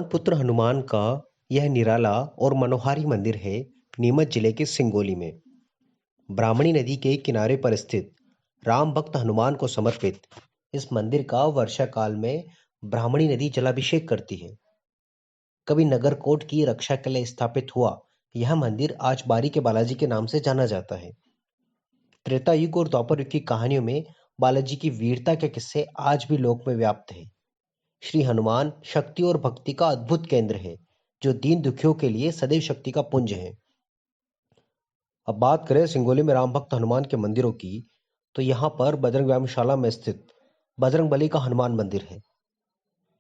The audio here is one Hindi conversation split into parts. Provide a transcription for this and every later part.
भगवान पुत्र हनुमान का यह निराला और मनोहारी मंदिर है नीमच जिले के सिंगोली में। ब्राह्मणी नदी के किनारे पर स्थित राम भक्त हनुमान को समर्पित इस मंदिर का वर्षा काल में ब्राह्मणी नदी जलाभिषेक करती है। कभी नगरकोट की रक्षा के लिए स्थापित हुआ यह मंदिर आज बारी के बालाजी के नाम से जाना जाता है। त्रेता युग और द्वापर युग की कहानियों में बालाजी की वीरता के किस्से आज भी लोक में व्याप्त हैं। श्री हनुमान शक्ति और भक्ति का अद्भुत केंद्र है, जो दीन दुखियों के लिए सदैव शक्ति का पुंज है। अब बात करें सिंगोली में राम भक्त हनुमान के मंदिरों की, तो यहाँ पर बजरंग व्यायामशाला में स्थित बजरंग बली का हनुमान मंदिर है,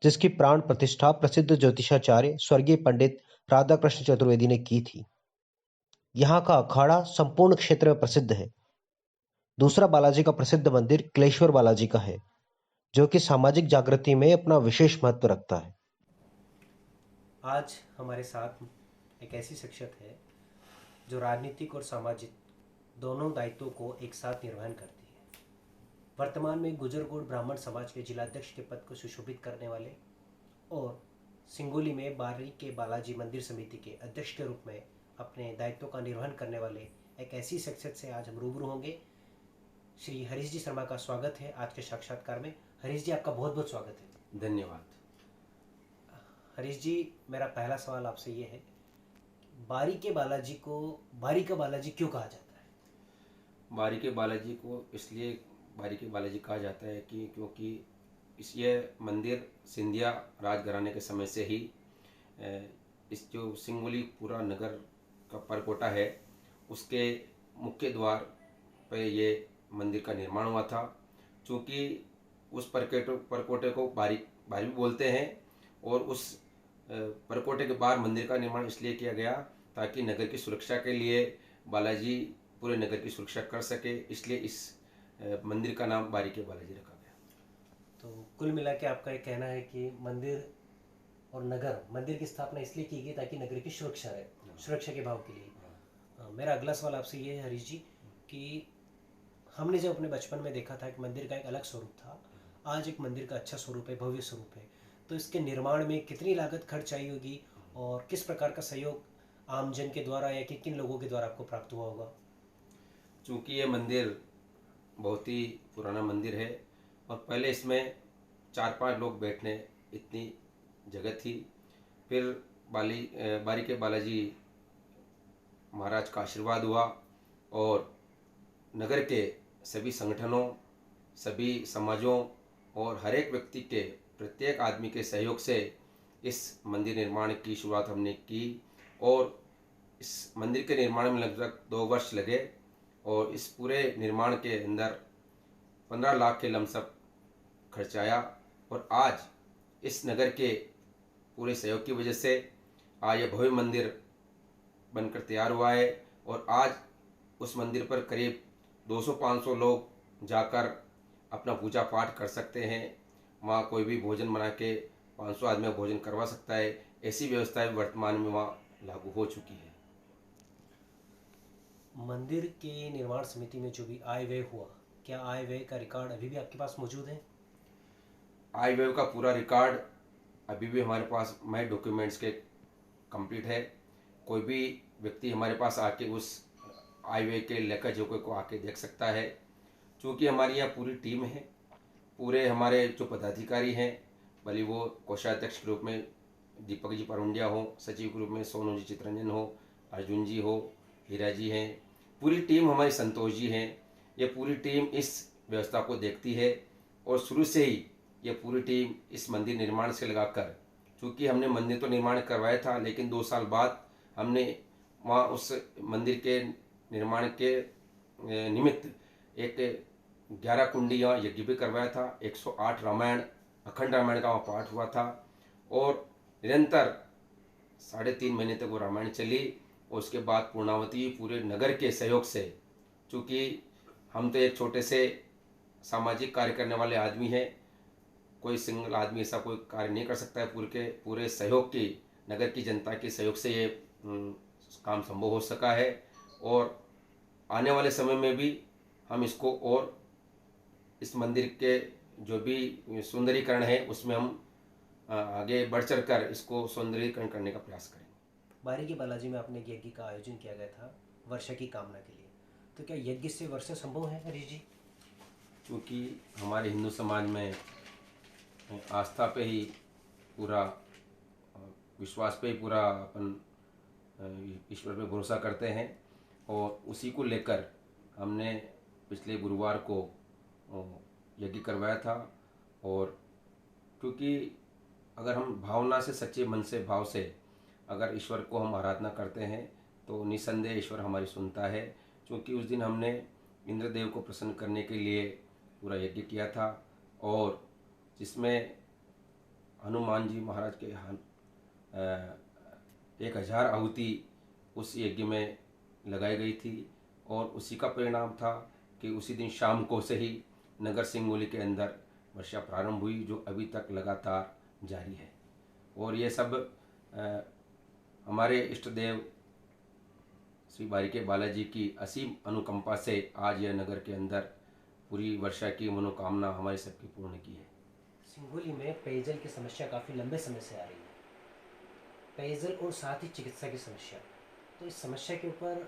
जिसकी प्राण प्रतिष्ठा प्रसिद्ध ज्योतिषाचार्य स्वर्गीय पंडित राधा कृष्ण चतुर्वेदी ने की थी। यहाँ का अखाड़ा संपूर्ण क्षेत्र में प्रसिद्ध है। दूसरा बालाजी का प्रसिद्ध मंदिर क्लेश्वर बालाजी का है, जो कि सामाजिक जागृति में अपना विशेष महत्व रखता है। आज हमारे साथ एक ऐसी शख्सियत है जो राजनीतिक और सामाजिक दोनों दायित्वों को एक साथ निर्वहन करती है। वर्तमान में गुजरगोड़ ब्राह्मण समाज के जिलाध्यक्ष के पद को सुशोभित करने वाले और सिंगोली में बारी के बालाजी मंदिर समिति के अध्यक्ष के रूप में अपने दायित्वों का निर्वहन करने वाले एक ऐसी शख्सियत से आज हम रूबरू होंगे। श्री हरीश जी शर्मा का स्वागत है आज के साक्षात्कार में। हरीश जी, आपका बहुत बहुत स्वागत है। धन्यवाद। हरीश जी, मेरा पहला सवाल आपसे ये है, बारी के बालाजी को बारी का बालाजी क्यों कहा जाता है? बारी के बालाजी को इसलिए बारी के बालाजी कहा जाता है कि क्योंकि ये मंदिर सिंधिया राजघराने के समय से ही इस जो सिंगोली पूरा नगर का परकोटा है उसके मुख्य द्वार पर ये मंदिर का निर्माण हुआ था। चूँकि उस परकोटे को बारी भी बोलते हैं और उस परकोटे के बाहर मंदिर का निर्माण इसलिए किया गया ताकि नगर की सुरक्षा के लिए बालाजी पूरे नगर की सुरक्षा कर सके, इसलिए इस मंदिर का नाम बारी के बालाजी रखा गया। तो कुल मिला के आपका ये कहना है कि मंदिर की स्थापना इसलिए की गई ताकि नगर की सुरक्षा रहे, सुरक्षा के भाव के लिए। मेरा अगला सवाल आपसे ये है हरीश जी कि हमने जब अपने बचपन में देखा था कि मंदिर का एक अलग स्वरूप था, आज एक मंदिर का अच्छा स्वरूप है, भव्य स्वरूप है, तो इसके निर्माण में कितनी लागत खर्च आई होगी और किस प्रकार का सहयोग आमजन के द्वारा या कि किन लोगों के द्वारा आपको प्राप्त हुआ होगा? चूँकि ये मंदिर बहुत ही पुराना मंदिर है और पहले इसमें 4-5 लोग बैठने इतनी जगह थी। फिर बारी के बालाजी महाराज का आशीर्वाद हुआ और नगर के सभी संगठनों, सभी समाजों और हर एक व्यक्ति के प्रत्येक आदमी के सहयोग से इस मंदिर निर्माण की शुरुआत हमने की और इस मंदिर के निर्माण में लगभग 2 वर्ष लगे और इस पूरे निर्माण के अंदर 15 लाख के लमसम खर्च आया और आज इस नगर के पूरे सहयोग की वजह से आज यह भव्य मंदिर बनकर तैयार हुआ है और आज उस मंदिर पर करीब 200-500 लोग जाकर अपना पूजा पाठ कर सकते हैं। वहाँ कोई भी भोजन बना के 500 आदमी का भोजन करवा सकता है। ऐसी व्यवस्थाएं वर्तमान में वहाँ लागू हो चुकी है। मंदिर के निर्माण समिति में जो भी आय व्यय हुआ, क्या आय व्यय का रिकॉर्ड अभी भी आपके पास मौजूद है? आय व्यय का पूरा रिकॉर्ड अभी भी हमारे पास माई डॉक्यूमेंट्स के कंप्लीट है। कोई भी व्यक्ति हमारे पास आके उस आय व्यय के लेखा जोखा को आके देख सकता है। चूँकि हमारी यहाँ पूरी टीम है, पूरे हमारे जो पदाधिकारी हैं, भले वो कोषाध्यक्ष के रूप में दीपक जी परुंडिया हो, सचिव के रूप में सोनू जी चित्रंजन हो, अर्जुन जी हो, हीरा जी हैं, पूरी टीम हमारी संतोष जी हैं। ये पूरी टीम इस व्यवस्था को देखती है और शुरू से ही ये पूरी टीम इस मंदिर निर्माण से लगाकर, चूँकि हमने मंदिर तो निर्माण करवाया था लेकिन 2 साल बाद हमने वहाँ उस मंदिर के निर्माण के निमित्त एक 11 कुंडियाँ यज्ञ भी करवाया था। 108 रामायण, अखंड रामायण का वहाँ पाठ हुआ था और निरंतर 3.5 महीने तक वो रामायण चली और उसके बाद पूर्णावती पूरे नगर के सहयोग से, चूँकि हम तो एक छोटे से सामाजिक कार्य करने वाले आदमी हैं, कोई सिंगल आदमी ऐसा कोई कार्य नहीं कर सकता है। पूरे सहयोग की, नगर की जनता के सहयोग से ये काम संभव हो सका है और आने वाले समय में भी हम इसको और इस मंदिर के जो भी सुंदरीकरण है उसमें हम आगे बढ़ चढ़ कर इसको सौंदर्यीकरण करने का प्रयास करेंगे। बारीकी बालाजी में आपने एक यज्ञ का आयोजन किया गया था वर्षा की कामना के लिए, तो क्या यज्ञ से वर्षा संभव है हरीश जी? क्योंकि हमारे हिंदू समाज में आस्था पे ही पूरा विश्वास पे ही पूरा अपन ईश्वर पे भरोसा करते हैं और उसी को लेकर हमने पिछले गुरुवार को यज्ञ करवाया था। और क्योंकि अगर हम भावना से, सच्चे मन से, भाव से अगर ईश्वर को हम आराधना करते हैं तो निसंदेह ईश्वर हमारी सुनता है। क्योंकि उस दिन हमने इंद्रदेव को प्रसन्न करने के लिए पूरा यज्ञ किया था और जिसमें हनुमान जी महाराज के 1000 आहुति उस यज्ञ में लगाई गई थी और उसी का परिणाम था कि उसी दिन शाम को से ही नगर सिंगोली के अंदर वर्षा प्रारंभ हुई, जो अभी तक लगातार जारी है। और ये सब हमारे इष्ट देव श्री बारीके बालाजी की असीम अनुकंपा से आज यह नगर के अंदर पूरी वर्षा की मनोकामना हमारी सबकी पूर्ण की है। सिंगोली में पेयजल की समस्या काफ़ी लंबे समय से आ रही है, पेयजल और साथ ही चिकित्सा की समस्या, तो इस समस्या के ऊपर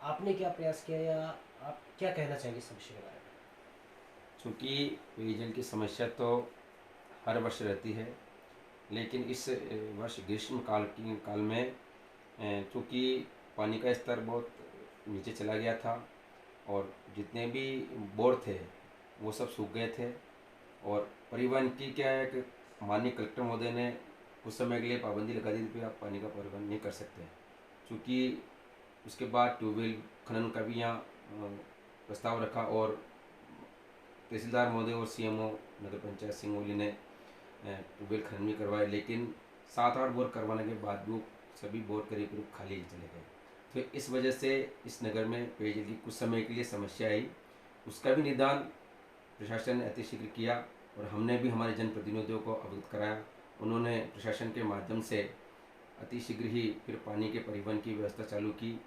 आपने क्या प्रयास किया या आप क्या कहना चाहेंगे इस समस्या के बारे में? चूँकि पेयजल की समस्या तो हर वर्ष रहती है, लेकिन इस वर्ष ग्रीष्म काल में चूँकि पानी का स्तर बहुत नीचे चला गया था और जितने भी बोर थे वो सब सूख गए थे और परिवहन की क्या है कि माननीय कलेक्टर महोदय ने कुछ समय के लिए पाबंदी लगा दी थी, आप पानी का परिवहन नहीं कर सकते। चूँकि उसके बाद ट्यूबवेल खनन का भी यहाँ प्रस्ताव रखा और तहसीलदार महोदय और सीएमओ नगर पंचायत सिंगोली ने ट्यूबवेल खनन भी करवाए, लेकिन 7-8 बोर करवाने के बाद भी सभी बोर करीब खाली चले गए। तो इस वजह से इस नगर में पेयजल की कुछ समय के लिए समस्या आई, उसका भी निदान प्रशासन ने अतिशीघ्र किया और हमने भी हमारे जनप्रतिनिधियों को अवगत कराया। उन्होंने प्रशासन के माध्यम से अतिशीघ्र ही फिर पानी के परिवहन की व्यवस्था चालू की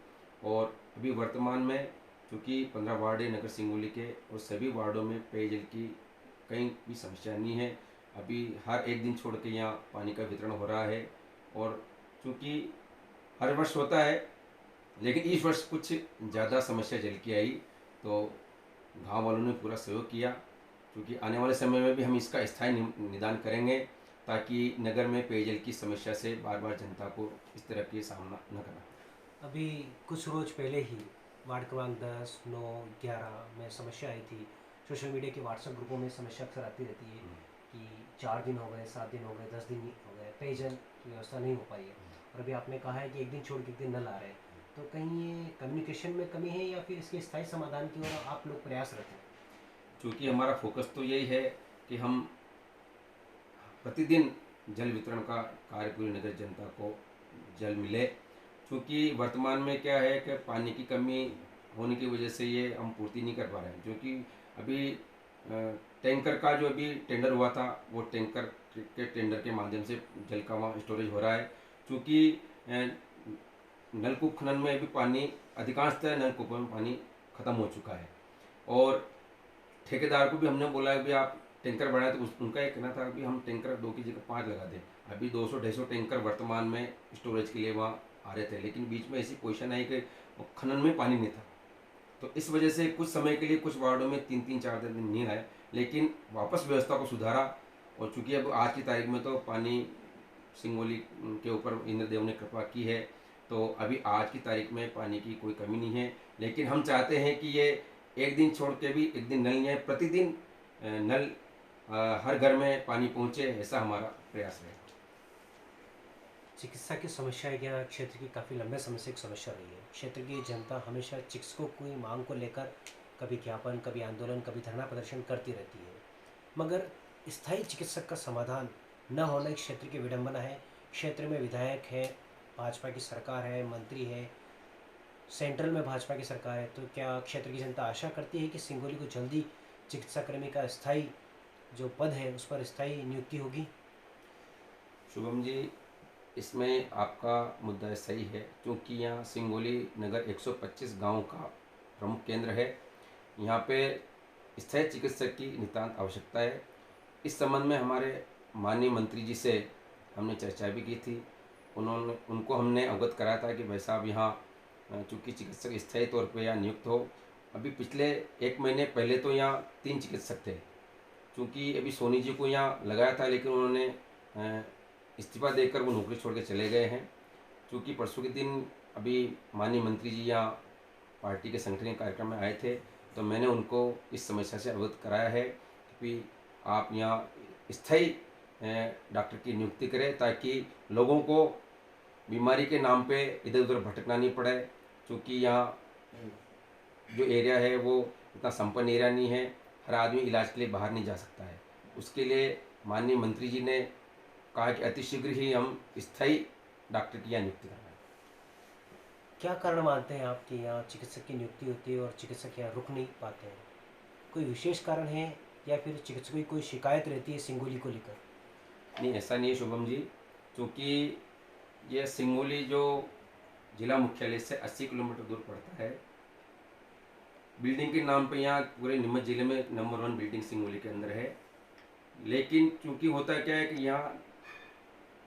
और अभी वर्तमान में चूँकि 15 वार्ड है नगर सिंगोली के और सभी वार्डों में पेयजल की कहीं भी समस्या नहीं है। अभी हर एक दिन छोड़ के यहाँ पानी का वितरण हो रहा है और चूँकि हर वर्ष होता है, लेकिन इस वर्ष कुछ ज़्यादा समस्या जल की आई तो गांव वालों ने पूरा सहयोग किया। क्योंकि आने वाले समय में भी हम इसका स्थायी निदान करेंगे ताकि नगर में पेयजल की समस्या से बार बार जनता को इस तरह की सामना न करना। अभी कुछ रोज पहले ही वार्ड क्रमांक 10, 9, 11 में समस्या आई थी। सोशल मीडिया के व्हाट्सएप ग्रुपों में समस्या अक्सर आती रहती है कि 4 दिन हो गए, 7 दिन हो गए, 10 दिन हो गए, पेयजल की व्यवस्था नहीं हो पाई है। और अभी आपने कहा है कि एक दिन छोड़ के एक दिन नल आ रहे हैं, तो कहीं ये कम्युनिकेशन में कमी है या फिर इसके स्थायी समाधान की ओर आप लोग प्रयासरत हैं? क्योंकि हमारा फोकस तो यही है कि हम प्रतिदिन जल वितरण का कार्य पूरी नगर जनता को जल मिले। क्योंकि वर्तमान में क्या है कि पानी की कमी होने की वजह से ये हम पूर्ति नहीं कर पा रहे हैं। क्योंकि अभी टैंकर का जो अभी टेंडर हुआ था वो टैंकर के टेंडर के माध्यम से जल का वहाँ स्टोरेज हो रहा है। क्योंकि नलकूप खनन में भी पानी अधिकांशतः नलकूपों में पानी ख़त्म हो चुका है और ठेकेदार को भी हमने बोला है कि आप टैंकर बढ़ाए, तो उनका ये कहना था कि हम टैंकर 2 की जगह 5 लगा दें। अभी 200-250 टैंकर वर्तमान में स्टोरेज के लिए वहाँ आ रहे थे, लेकिन बीच में ऐसी पोजीशन आई कि खनन में पानी नहीं था, तो इस वजह से कुछ समय के लिए कुछ वार्डों में 3-4 दिन नहीं आए, लेकिन वापस व्यवस्था को सुधारा। और चूँकि अब आज की तारीख में तो पानी सिंगोली के ऊपर इंद्रदेव ने कृपा की है, तो अभी आज की तारीख में पानी की कोई कमी नहीं है। लेकिन हम चाहते हैं कि ये एक दिन छोड़ के भी एक दिन नल नहीं आए, प्रतिदिन नल हर घर में पानी पहुँचे, ऐसा हमारा प्रयास है। चिकित्सा की समस्या यहाँ क्षेत्र की काफ़ी लंबे समय से एक समस्या रही है। क्षेत्र की जनता हमेशा चिकित्सकों की मांग को लेकर कभी ज्ञापन, कभी आंदोलन, कभी धरना प्रदर्शन करती रहती है, मगर स्थायी चिकित्सक का समाधान न होना एक क्षेत्र की विडंबना है। क्षेत्र में विधायक है, भाजपा की सरकार है, मंत्री है, सेंट्रल में भाजपा की सरकार है, तो क्या क्षेत्र की जनता आशा करती है कि सिंगोली को जल्दी चिकित्सा कर्मी का स्थायी जो पद है उस पर स्थायी नियुक्ति होगी? शुभम जी, इसमें आपका मुद्दा सही है, क्योंकि यहाँ सिंगोली नगर 125 गांव का प्रमुख केंद्र है। यहाँ पे स्थायी चिकित्सक की नितांत आवश्यकता है। इस संबंध में हमारे माननीय मंत्री जी से हमने चर्चा भी की थी। उनको हमने अवगत कराया था कि भाई साहब यहाँ चूँकि चिकित्सक स्थायी तौर पे यहाँ नियुक्त हो। अभी पिछले 1 महीने पहले तो यहाँ 3 चिकित्सक थे, चूँकि अभी सोनी जी को यहाँ लगाया था, लेकिन उन्होंने इस्तीफा देकर वो नौकरी छोड़ के चले गए हैं। चूँकि परसों के दिन अभी माननीय मंत्री जी यहाँ पार्टी के संगठन कार्यक्रम में आए थे, तो मैंने उनको इस समस्या से अवगत कराया है कि आप यहाँ स्थायी डॉक्टर की नियुक्ति करें, ताकि लोगों को बीमारी के नाम पे इधर उधर भटकना नहीं पड़े। क्योंकि यहाँ जो एरिया है वो इतना संपन्न एरिया नहीं है, हर आदमी इलाज के लिए बाहर नहीं जा सकता है। उसके लिए माननीय मंत्री जी ने कहा कि अतिशीघ्र ही हम स्थायी डॉक्टर की यहाँ नियुक्ति करवाएं। क्या कारण मानते हैं आप कि यहाँ चिकित्सक की नियुक्ति होती है और चिकित्सक यहाँ रुक नहीं पाते हैं? कोई विशेष कारण है या फिर चिकित्सकों की कोई शिकायत रहती है सिंगोली को लेकर? नहीं, ऐसा नहीं है शुभम जी, क्योंकि ये सिंगोली जो जिला मुख्यालय से 80 किलोमीटर दूर पड़ता है। बिल्डिंग के नाम पे यहाँ पूरे नीमच जिले में नंबर 1 बिल्डिंग सिंगोली के अंदर है। लेकिन चूँकि होता क्या है कि यहाँ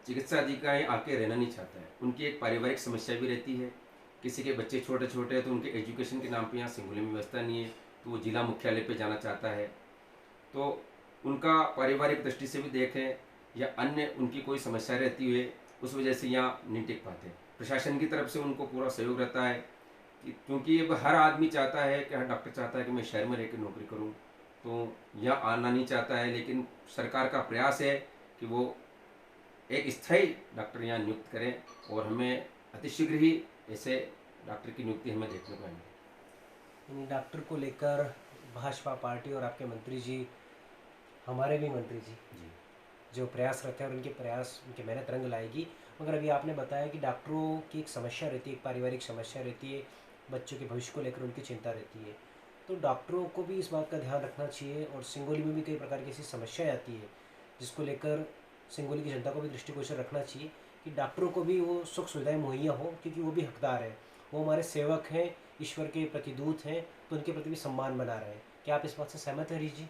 चिकित्सा अधिकारी आके रहना नहीं चाहता है। उनकी एक पारिवारिक समस्या भी रहती है। किसी के बच्चे छोटे छोटे हैं तो उनके एजुकेशन के नाम पे यहाँ सिंगोली में व्यवस्था नहीं है, तो वो जिला मुख्यालय पे जाना चाहता है। तो उनका पारिवारिक दृष्टि से भी देखें या अन्य उनकी कोई समस्या रहती है, उस वजह से यहाँ नहीं टिक पाते। प्रशासन की तरफ से उनको पूरा सहयोग रहता है क्योंकि अब हर आदमी चाहता है कि हर डॉक्टर चाहता है कि मैं शहर में रहकर नौकरी करूँ, तो यहाँ आना नहीं चाहता है। लेकिन सरकार का प्रयास है कि वो एक स्थायी डॉक्टर यहाँ नियुक्त करें और हमें अतिशीघ्र ही ऐसे डॉक्टर की नियुक्ति हमें देखने को आएंगे। डॉक्टर को लेकर भाजपा पार्टी और आपके मंत्री जी, हमारे भी मंत्री जी जो प्रयासरत हैं और उनके प्रयास, उनकी मेहनत रंग लाएगी। मगर अभी आपने बताया कि डॉक्टरों की एक समस्या रहती है, एक पारिवारिक समस्या रहती है, बच्चों के भविष्य को लेकर उनकी चिंता रहती है। तो डॉक्टरों को भी इस बात का ध्यान रखना चाहिए और सिंगोली में भी कई प्रकार की ऐसी समस्याएं आती है जिसको लेकर सिंगोली की जनता को भी दृष्टिगोचर रखना चाहिए कि डॉक्टरों को भी वो सुख सुविधाएँ मुहैया हो, क्योंकि वो भी हकदार हैं, वो हमारे सेवक हैं, ईश्वर के प्रतिदूत हैं, तो उनके प्रति भी सम्मान बना रहे हैं। क्या आप इस बात से सहमत हैं हरीश जी?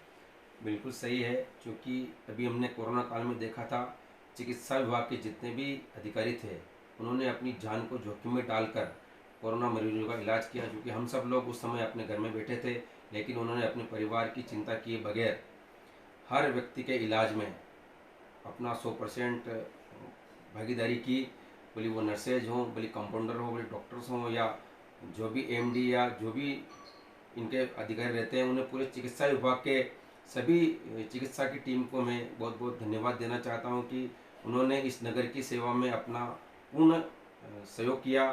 बिल्कुल सही है, क्योंकि अभी हमने कोरोना काल में देखा था चिकित्सा विभाग के जितने भी अधिकारी थे उन्होंने अपनी जान को जोखिम में डालकर कोरोना मरीजों का इलाज किया। क्योंकि हम सब लोग उस समय अपने घर में बैठे थे, लेकिन उन्होंने अपने परिवार की चिंता किए बगैर हर व्यक्ति के इलाज में अपना 100% भागीदारी की। बोली वो नर्सेज हों, बोली कंपाउंडर हों, बोली डॉक्टर्स हों, या जो भी एमडी या जो भी इनके अधिकारी रहते हैं, उन्हें पूरे चिकित्सा विभाग के सभी चिकित्सा की टीम को मैं बहुत बहुत धन्यवाद देना चाहता हूं कि उन्होंने इस नगर की सेवा में अपना पूर्ण सहयोग किया।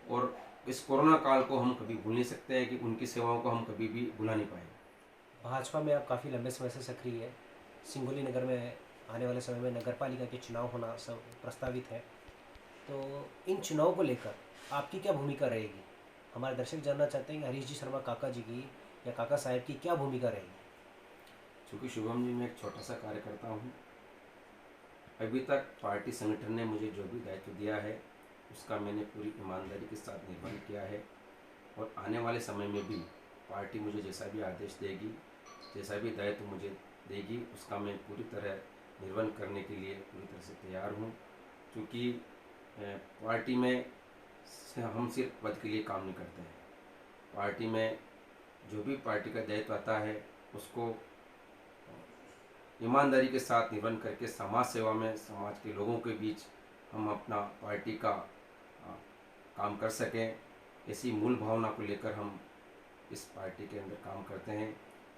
और इस कोरोना काल को हम कभी भूल नहीं सकते हैं कि उनकी सेवाओं को हम कभी भी भुला नहीं पाएंगे। भाजपा में आप काफ़ी लंबे समय से सक्रिय है। सिंगोली नगर में आने वाले समय में नगर पालिका के चुनाव होना सब प्रस्तावित है, तो इन चुनाव को लेकर आपकी क्या भूमिका रहेगी? हमारे दर्शक जानना चाहते हैं कि हरीश जी शर्मा काका जी की या काका साहब की क्या भूमिका रहेगी? चूँकि शुभम जी मैं एक छोटा सा कार्यकर्ता हूँ। अभी तक पार्टी संगठन ने मुझे जो भी दायित्व दिया है उसका मैंने पूरी ईमानदारी के साथ निर्वहन किया है, और आने वाले समय में भी पार्टी मुझे जैसा भी आदेश देगी, जैसा भी दायित्व मुझे देगी, उसका मैं पूरी तरह निर्वहन करने के लिए पूरी तरह से तैयार हूँ। क्योंकि पार्टी में हम सिर्फ पद के लिए काम नहीं करते हैं। पार्टी में जो भी पार्टी का दायित्व आता है उसको ईमानदारी के साथ निर्वहन करके समाज सेवा में समाज के लोगों के बीच हम अपना पार्टी का काम कर सकें, ऐसी मूल भावना को लेकर हम इस पार्टी के अंदर काम करते हैं।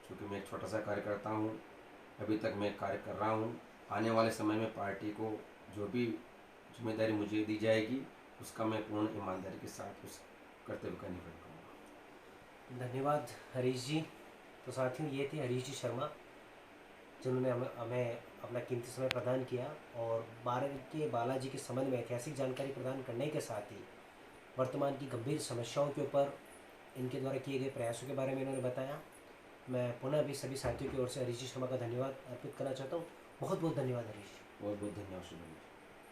क्योंकि मैं एक छोटा सा कार्यकर्ता हूँ, अभी तक मैं कार्य कर रहा हूँ। आने वाले समय में पार्टी को जो भी जिम्मेदारी मुझे दी जाएगी उसका मैं पूर्ण ईमानदारी के साथ उस कर्तव्य का निर्वहन करूँगा। धन्यवाद हरीश जी। तो साथियों, ये थे हरीश जी शर्मा जिन्होंने हमें अपना कीमती समय प्रदान किया और भारत के बालाजी के संबंध में ऐतिहासिक जानकारी प्रदान करने के साथ ही वर्तमान की गंभीर समस्याओं के ऊपर इनके द्वारा किए गए प्रयासों के बारे में इन्होंने बताया। मैं पुनः भी सभी साथियों की ओर से हरीश जी शर्मा का धन्यवाद अर्पित करना चाहता हूँ। बहुत बहुत धन्यवाद हरीश। बहुत बहुत धन्यवाद शुभम।